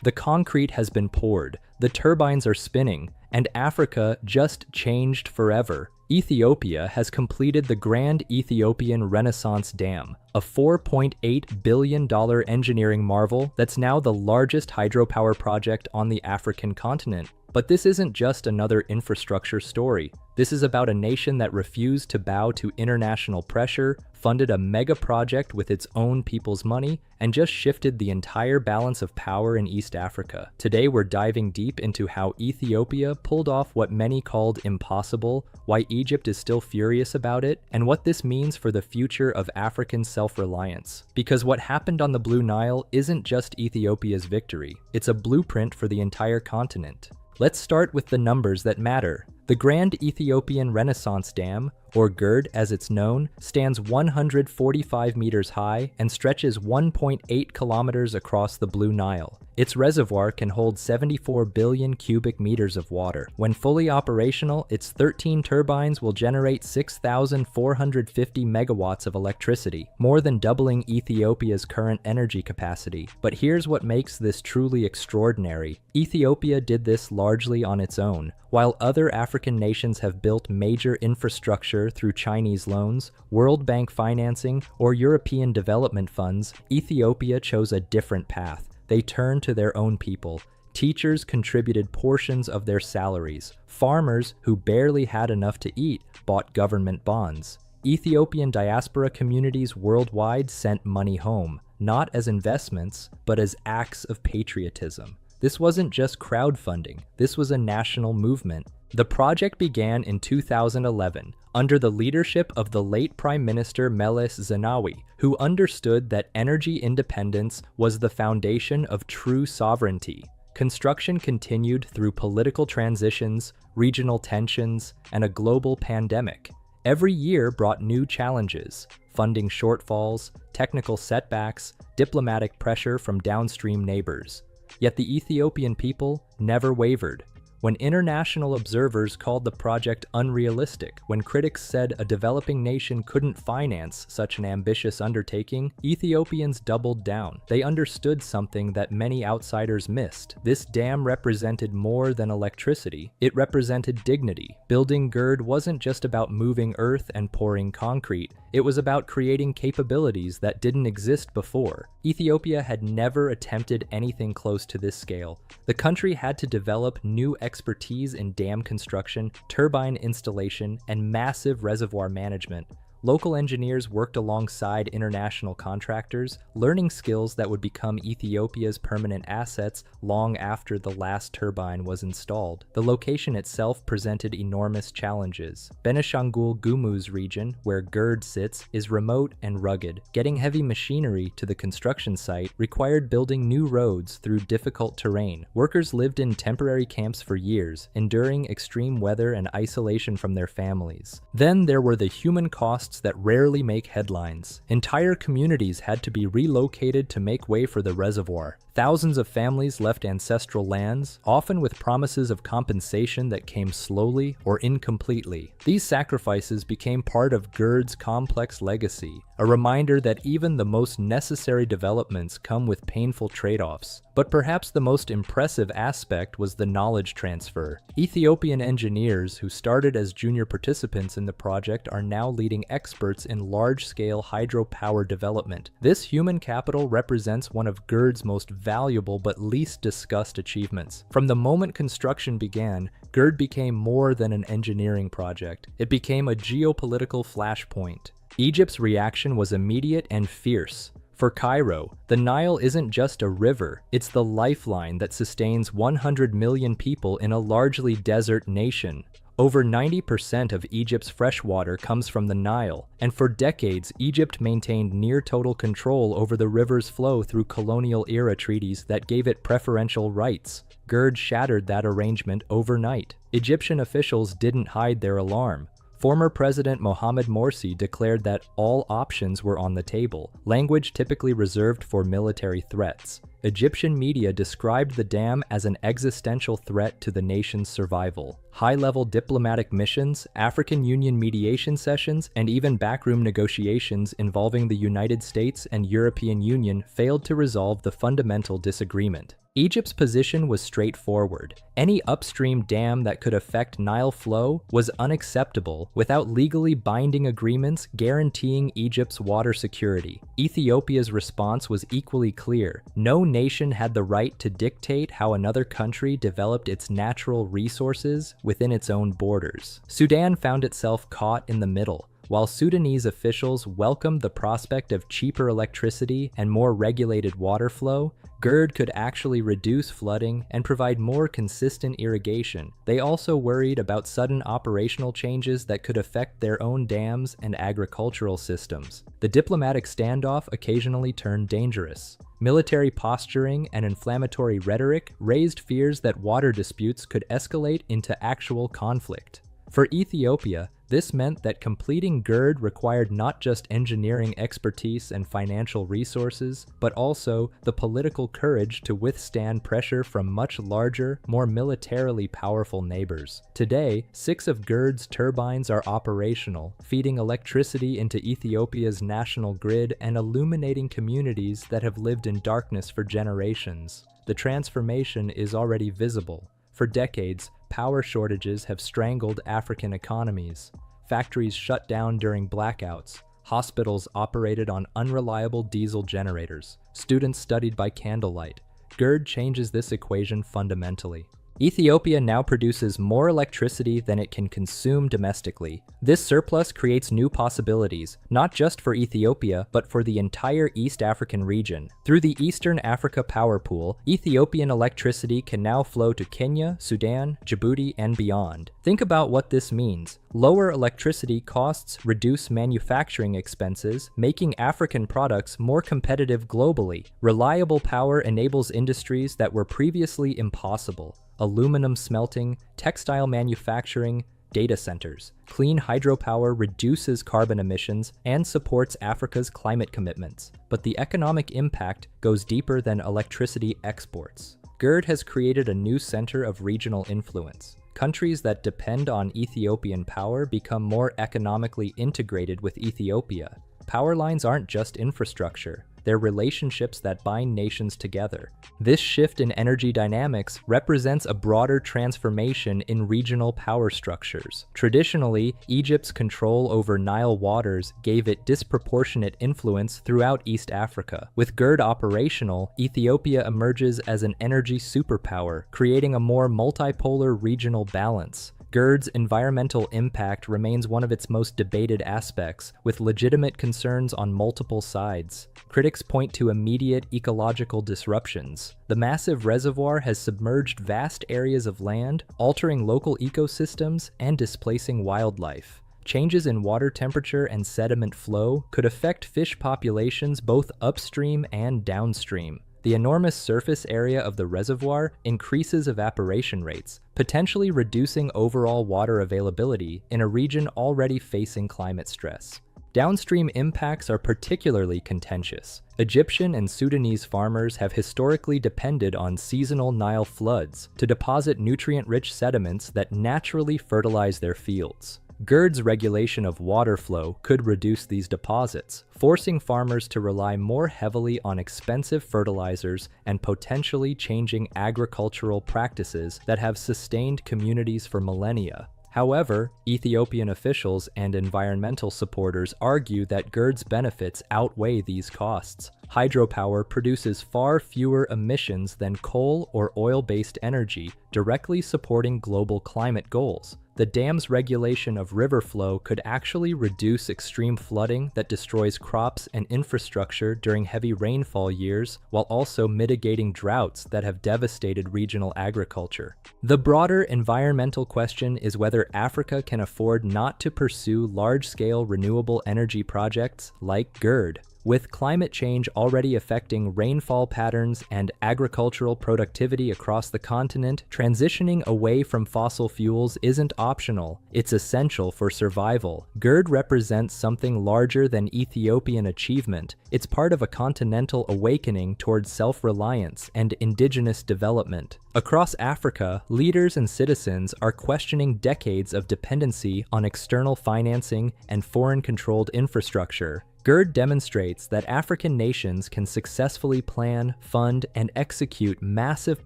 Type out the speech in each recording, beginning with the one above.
The concrete has been poured, the turbines are spinning, and Africa just changed forever. Ethiopia has completed the Grand Ethiopian Renaissance Dam, a $4.8 billion engineering marvel that's now the largest hydropower project on the African continent. But this isn't just another infrastructure story. This is about a nation that refused to bow to international pressure, funded a mega project with its own people's money, and just shifted the entire balance of power in East Africa. Today we're diving deep into how Ethiopia pulled off what many called impossible, why Egypt is still furious about it, and what this means for the future of African self-reliance. Because what happened on the Blue Nile isn't just Ethiopia's victory, it's a blueprint for the entire continent. Let's start with the numbers that matter. The Grand Ethiopian Renaissance Dam, or GERD as it's known, stands 145 meters high and stretches 1.8 kilometers across the Blue Nile. Its reservoir can hold 74 billion cubic meters of water. When fully operational, its 13 turbines will generate 6,450 megawatts of electricity, more than doubling Ethiopia's current energy capacity. But here's what makes this truly extraordinary. Ethiopia did this largely on its own. While other African nations have built major infrastructure through Chinese loans, World Bank financing, or European development funds, Ethiopia chose a different path. They turned to their own people. Teachers contributed portions of their salaries. Farmers, who barely had enough to eat, bought government bonds. Ethiopian diaspora communities worldwide sent money home, not as investments, but as acts of patriotism. This wasn't just crowdfunding, this was a national movement. The project began in 2011 under the leadership of the late Prime Minister Meles Zenawi, who understood that energy independence was the foundation of true sovereignty. Construction continued through political transitions, regional tensions, and a global pandemic. Every year brought new challenges: funding shortfalls, technical setbacks, diplomatic pressure from downstream neighbors. Yet the Ethiopian people never wavered. When international observers called the project unrealistic, when critics said a developing nation couldn't finance such an ambitious undertaking, Ethiopians doubled down. They understood something that many outsiders missed. This dam represented more than electricity. It represented dignity. Building GERD wasn't just about moving earth and pouring concrete. It was about creating capabilities that didn't exist before. Ethiopia had never attempted anything close to this scale. The country had to develop new expertise in dam construction, turbine installation, and massive reservoir management. Local engineers worked alongside international contractors, learning skills that would become Ethiopia's permanent assets long after the last turbine was installed. The location itself presented enormous challenges. Benishangul Gumuz region, where GERD sits, is remote and rugged. Getting heavy machinery to the construction site required building new roads through difficult terrain. Workers lived in temporary camps for years, enduring extreme weather and isolation from their families. Then there were the human costs that rarely make headlines. Entire communities had to be relocated to make way for the reservoir. Thousands of families left ancestral lands, often with promises of compensation that came slowly or incompletely. These sacrifices became part of GERD's complex legacy, a reminder that even the most necessary developments come with painful trade-offs. But perhaps the most impressive aspect was the knowledge transfer. Ethiopian engineers who started as junior participants in the project are now leading experts in large-scale hydropower development. This human capital represents one of GERD's most valuable but least discussed achievements. From the moment construction began, GERD became more than an engineering project. It became a geopolitical flashpoint. Egypt's reaction was immediate and fierce. For Cairo, the Nile isn't just a river, it's the lifeline that sustains 100 million people in a largely desert nation. Over 90% of Egypt's fresh water comes from the Nile, and for decades Egypt maintained near-total control over the river's flow through colonial-era treaties that gave it preferential rights. GERD shattered that arrangement overnight. Egyptian officials didn't hide their alarm. Former President Mohamed Morsi declared that all options were on the table, language typically reserved for military threats. Egyptian media described the dam as an existential threat to the nation's survival. High-level diplomatic missions, African Union mediation sessions, and even backroom negotiations involving the United States and European Union failed to resolve the fundamental disagreement. Egypt's position was straightforward. Any upstream dam that could affect Nile flow was unacceptable without legally binding agreements guaranteeing Egypt's water security. Ethiopia's response was equally clear. No nation had the right to dictate how another country developed its natural resources within its own borders. Sudan found itself caught in the middle. While Sudanese officials welcomed the prospect of cheaper electricity and more regulated water flow, GERD could actually reduce flooding and provide more consistent irrigation. They also worried about sudden operational changes that could affect their own dams and agricultural systems. The diplomatic standoff occasionally turned dangerous. Military posturing and inflammatory rhetoric raised fears that water disputes could escalate into actual conflict. For Ethiopia, this meant that completing GERD required not just engineering expertise and financial resources, but also the political courage to withstand pressure from much larger, more militarily powerful neighbors. Today, 6 of GERD's turbines are operational, feeding electricity into Ethiopia's national grid and illuminating communities that have lived in darkness for generations. The transformation is already visible. For decades, power shortages have strangled African economies. Factories shut down during blackouts. Hospitals operated on unreliable diesel generators. Students studied by candlelight. GERD changes this equation fundamentally. Ethiopia now produces more electricity than it can consume domestically. This surplus creates new possibilities, not just for Ethiopia, but for the entire East African region. Through the Eastern Africa Power Pool, Ethiopian electricity can now flow to Kenya, Sudan, Djibouti, and beyond. Think about what this means. Lower electricity costs reduce manufacturing expenses, making African products more competitive globally. Reliable power enables industries that were previously impossible. Aluminum smelting, textile manufacturing, data centers. Clean hydropower reduces carbon emissions and supports Africa's climate commitments. But the economic impact goes deeper than electricity exports. GERD has created a new center of regional influence. Countries that depend on Ethiopian power become more economically integrated with Ethiopia. Power lines aren't just infrastructure. They're relationships that bind nations together. This shift in energy dynamics represents a broader transformation in regional power structures. Traditionally, Egypt's control over Nile waters gave it disproportionate influence throughout East Africa. With GERD operational, Ethiopia emerges as an energy superpower, creating a more multipolar regional balance. GERD's environmental impact remains one of its most debated aspects, with legitimate concerns on multiple sides. Critics point to immediate ecological disruptions. The massive reservoir has submerged vast areas of land, altering local ecosystems and displacing wildlife. Changes in water temperature and sediment flow could affect fish populations both upstream and downstream. The enormous surface area of the reservoir increases evaporation rates, potentially reducing overall water availability in a region already facing climate stress. Downstream impacts are particularly contentious. Egyptian and Sudanese farmers have historically depended on seasonal Nile floods to deposit nutrient-rich sediments that naturally fertilize their fields. GERD's regulation of water flow could reduce these deposits, forcing farmers to rely more heavily on expensive fertilizers and potentially changing agricultural practices that have sustained communities for millennia. However, Ethiopian officials and environmental supporters argue that GERD's benefits outweigh these costs. Hydropower produces far fewer emissions than coal or oil-based energy, directly supporting global climate goals. The dam's regulation of river flow could actually reduce extreme flooding that destroys crops and infrastructure during heavy rainfall years, while also mitigating droughts that have devastated regional agriculture. The broader environmental question is whether Africa can afford not to pursue large-scale renewable energy projects like GERD. With climate change already affecting rainfall patterns and agricultural productivity across the continent, transitioning away from fossil fuels isn't optional, it's essential for survival. GERD represents something larger than Ethiopian achievement. It's part of a continental awakening towards self-reliance and indigenous development. Across Africa, leaders and citizens are questioning decades of dependency on external financing and foreign-controlled infrastructure. GERD demonstrates that African nations can successfully plan, fund, and execute massive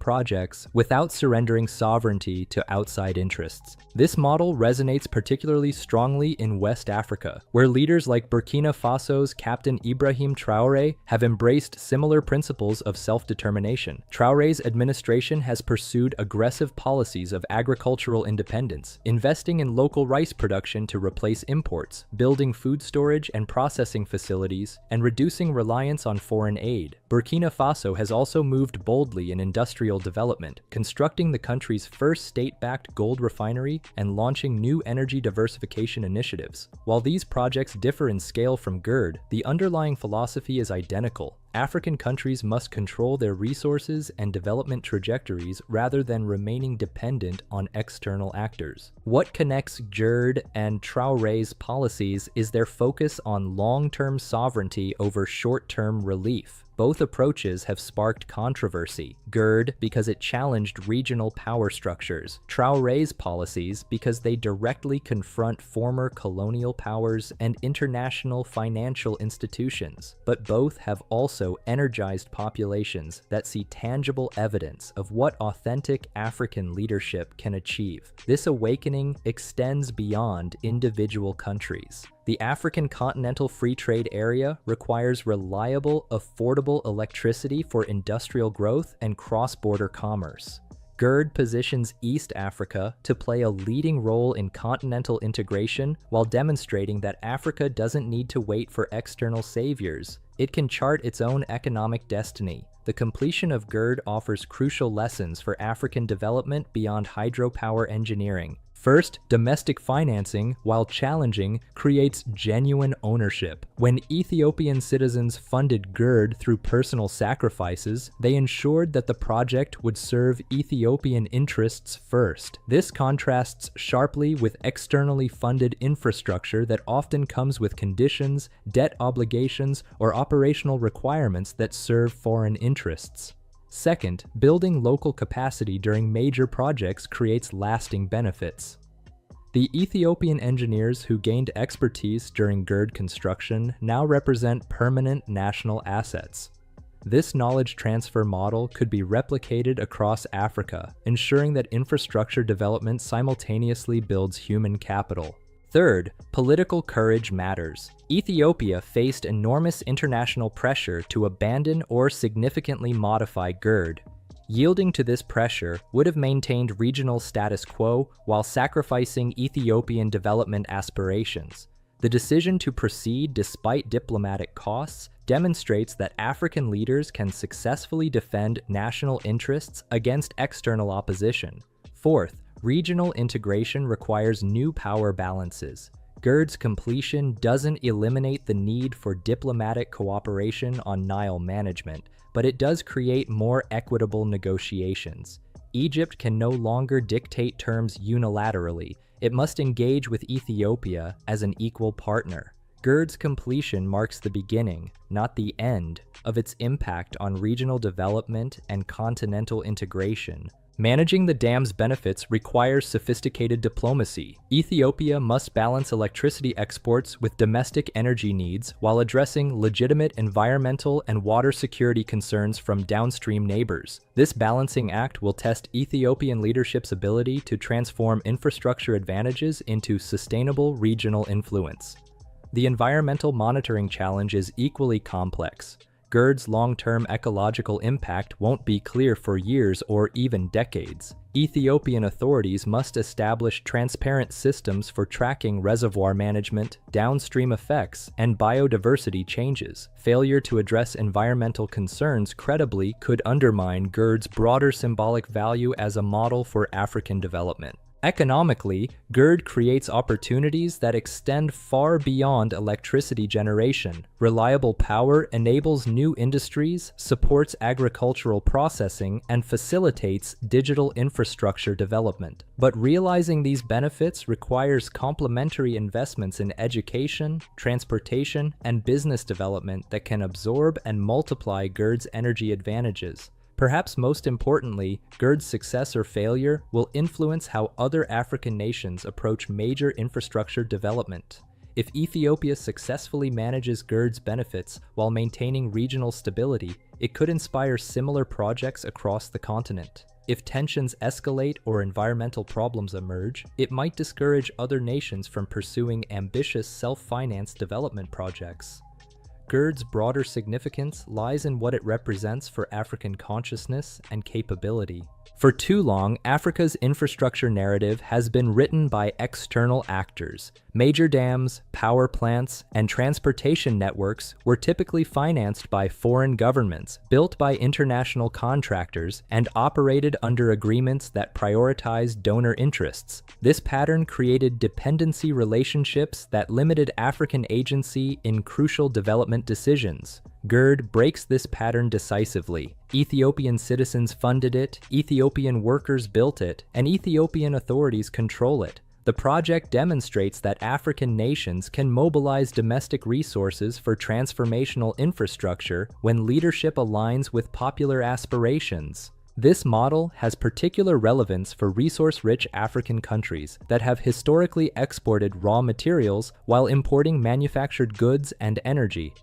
projects without surrendering sovereignty to outside interests. This model resonates particularly strongly in West Africa, where leaders like Burkina Faso's Captain Ibrahim Traoré have embraced similar principles of self-determination. Traoré's administration has pursued aggressive policies of agricultural independence, investing in local rice production to replace imports, building food storage and processing facilities, and reducing reliance on foreign aid. Burkina Faso has also moved boldly in industrial development, constructing the country's first state-backed gold refinery and launching new energy diversification initiatives. While these projects differ in scale from GERD, the underlying philosophy is identical. African countries must control their resources and development trajectories rather than remaining dependent on external actors. What connects GERD and Traoré's policies is their focus on long-term sovereignty over short-term relief. Both approaches have sparked controversy. GERD because it challenged regional power structures, Traoré's policies because they directly confront former colonial powers and international financial institutions. But both have also energized populations that see tangible evidence of what authentic African leadership can achieve. This awakening extends beyond individual countries. The African Continental Free Trade Area requires reliable, affordable electricity for industrial growth and cross-border commerce. GERD positions East Africa to play a leading role in continental integration while demonstrating that Africa doesn't need to wait for external saviors. It can chart its own economic destiny. The completion of GERD offers crucial lessons for African development beyond hydropower engineering. First, domestic financing, while challenging, creates genuine ownership. When Ethiopian citizens funded GERD through personal sacrifices, they ensured that the project would serve Ethiopian interests first. This contrasts sharply with externally funded infrastructure that often comes with conditions, debt obligations, or operational requirements that serve foreign interests. Second, building local capacity during major projects creates lasting benefits. The Ethiopian engineers who gained expertise during GERD construction now represent permanent national assets. This knowledge transfer model could be replicated across Africa, ensuring that infrastructure development simultaneously builds human capital. Third, political courage matters. Ethiopia faced enormous international pressure to abandon or significantly modify GERD. Yielding to this pressure would have maintained regional status quo while sacrificing Ethiopian development aspirations. The decision to proceed despite diplomatic costs demonstrates that African leaders can successfully defend national interests against external opposition. Fourth, regional integration requires new power balances. GERD's completion doesn't eliminate the need for diplomatic cooperation on Nile management, but it does create more equitable negotiations. Egypt can no longer dictate terms unilaterally. It must engage with Ethiopia as an equal partner. GERD's completion marks the beginning, not the end, of its impact on regional development and continental integration. Managing the dam's benefits requires sophisticated diplomacy. Ethiopia must balance electricity exports with domestic energy needs while addressing legitimate environmental and water security concerns from downstream neighbors. This balancing act will test Ethiopian leadership's ability to transform infrastructure advantages into sustainable regional influence. The environmental monitoring challenge is equally complex. GERD's long-term ecological impact won't be clear for years or even decades. Ethiopian authorities must establish transparent systems for tracking reservoir management, downstream effects, and biodiversity changes. Failure to address environmental concerns credibly could undermine GERD's broader symbolic value as a model for African development. Economically, GERD creates opportunities that extend far beyond electricity generation. Reliable power enables new industries, supports agricultural processing, and facilitates digital infrastructure development. But realizing these benefits requires complementary investments in education, transportation, and business development that can absorb and multiply GERD's energy advantages. Perhaps most importantly, GERD's success or failure will influence how other African nations approach major infrastructure development. If Ethiopia successfully manages GERD's benefits while maintaining regional stability, it could inspire similar projects across the continent. If tensions escalate or environmental problems emerge, it might discourage other nations from pursuing ambitious self-financed development projects. GERD's broader significance lies in what it represents for African consciousness and capability. For too long, Africa's infrastructure narrative has been written by external actors. Major dams, power plants, and transportation networks were typically financed by foreign governments, built by international contractors, and operated under agreements that prioritized donor interests. This pattern created dependency relationships that limited African agency in crucial development decisions. GERD breaks this pattern decisively. Ethiopian citizens funded it, Ethiopian workers built it, and Ethiopian authorities control it. The project demonstrates that African nations can mobilize domestic resources for transformational infrastructure when leadership aligns with popular aspirations. This model has particular relevance for resource-rich African countries that have historically exported raw materials while importing manufactured goods and energy.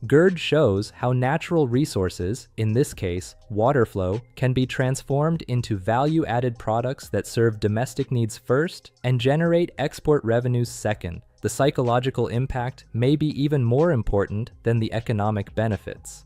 GERD shows how natural resources, in this case, water flow, can be transformed into value-added products that serve domestic needs first and generate export revenues second. The psychological impact may be even more important than the economic benefits.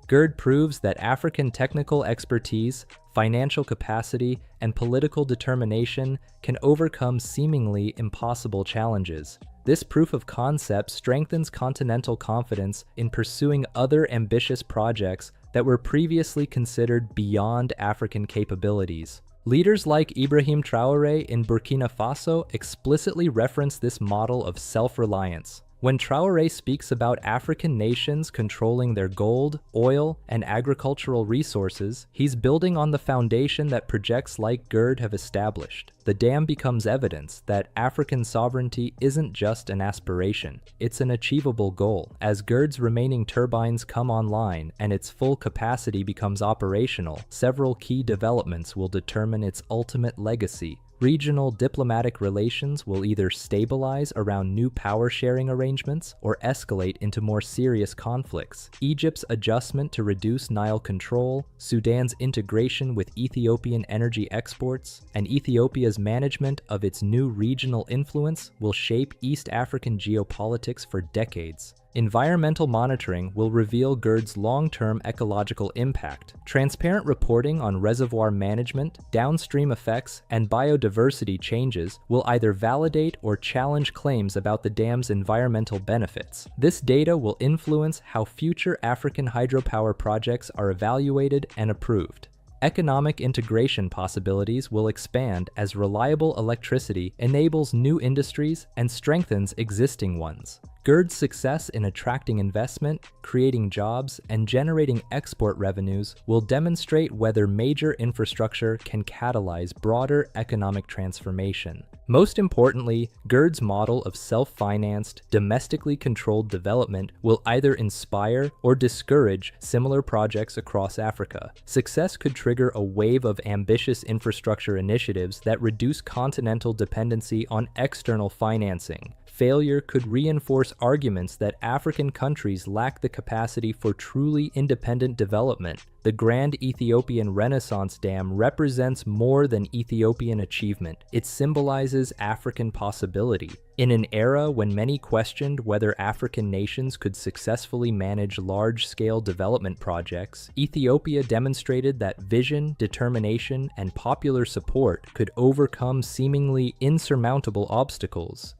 GERD proves that African technical expertise, financial capacity, and political determination can overcome seemingly impossible challenges. This proof of concept strengthens continental confidence in pursuing other ambitious projects that were previously considered beyond African capabilities. Leaders like Ibrahim Traoré in Burkina Faso explicitly reference this model of self-reliance. When Traoré speaks about African nations controlling their gold, oil, and agricultural resources, he's building on the foundation that projects like GERD have established. The dam becomes evidence that African sovereignty isn't just an aspiration, it's an achievable goal. As GERD's remaining turbines come online and its full capacity becomes operational, several key developments will determine its ultimate legacy. Regional diplomatic relations will either stabilize around new power-sharing arrangements or escalate into more serious conflicts. Egypt's adjustment to reduce Nile control, Sudan's integration with Ethiopian energy exports, and Ethiopia's management of its new regional influence will shape East African geopolitics for decades. Environmental monitoring will reveal GERD's long-term ecological impact. Transparent reporting on reservoir management, downstream effects, and biodiversity changes will either validate or challenge claims about the dam's environmental benefits. This data will influence how future African hydropower projects are evaluated and approved. Economic integration possibilities will expand as reliable electricity enables new industries and strengthens existing ones. GERD's success in attracting investment, creating jobs, and generating export revenues will demonstrate whether major infrastructure can catalyze broader economic transformation. Most importantly, GERD's model of self-financed, domestically controlled development will either inspire or discourage similar projects across Africa. Success could trigger a wave of ambitious infrastructure initiatives that reduce continental dependency on external financing. Failure could reinforce arguments that African countries lack the capacity for truly independent development. The Grand Ethiopian Renaissance Dam represents more than Ethiopian achievement. It symbolizes African possibility. In an era when many questioned whether African nations could successfully manage large-scale development projects, Ethiopia demonstrated that vision, determination, and popular support could overcome seemingly insurmountable obstacles.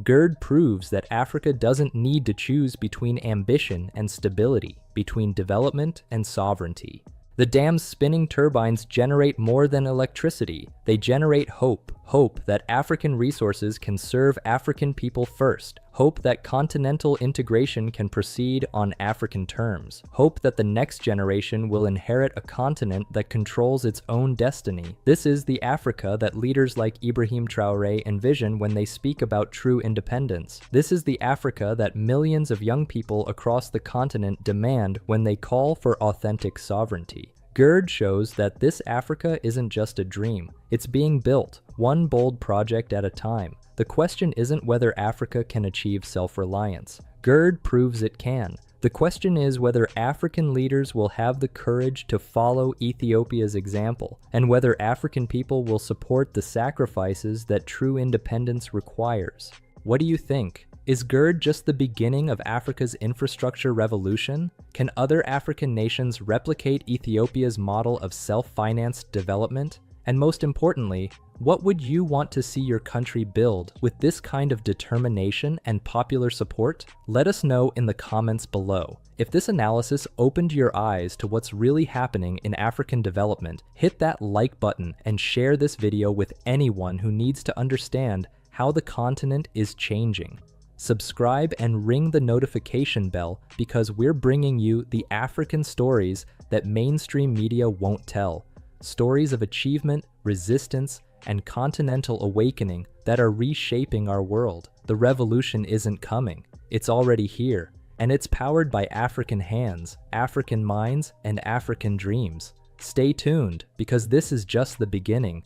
GERD proves that Africa doesn't need to choose between ambition and stability, between development and sovereignty. The dam's spinning turbines generate more than electricity. They generate hope. Hope that African resources can serve African people first. Hope that continental integration can proceed on African terms. Hope that the next generation will inherit a continent that controls its own destiny. This is the Africa that leaders like Ibrahim Traoré envision when they speak about true independence. This is the Africa that millions of young people across the continent demand when they call for authentic sovereignty. GERD shows that this Africa isn't just a dream. It's being built, one bold project at a time. The question isn't whether Africa can achieve self-reliance. GERD proves it can. The question is whether African leaders will have the courage to follow Ethiopia's example, and whether African people will support the sacrifices that true independence requires. What do you think? Is GERD just the beginning of Africa's infrastructure revolution? Can other African nations replicate Ethiopia's model of self-financed development? And most importantly, what would you want to see your country build with this kind of determination and popular support? Let us know in the comments below. If this analysis opened your eyes to what's really happening in African development, hit that like button and share this video with anyone who needs to understand how the continent is changing. Subscribe and ring the notification bell because we're bringing you the African stories that mainstream media won't tell. Stories of achievement, resistance, and continental awakening that are reshaping our world. The revolution isn't coming, it's already here, and it's powered by African hands, African minds, and African dreams. Stay tuned, because this is just the beginning.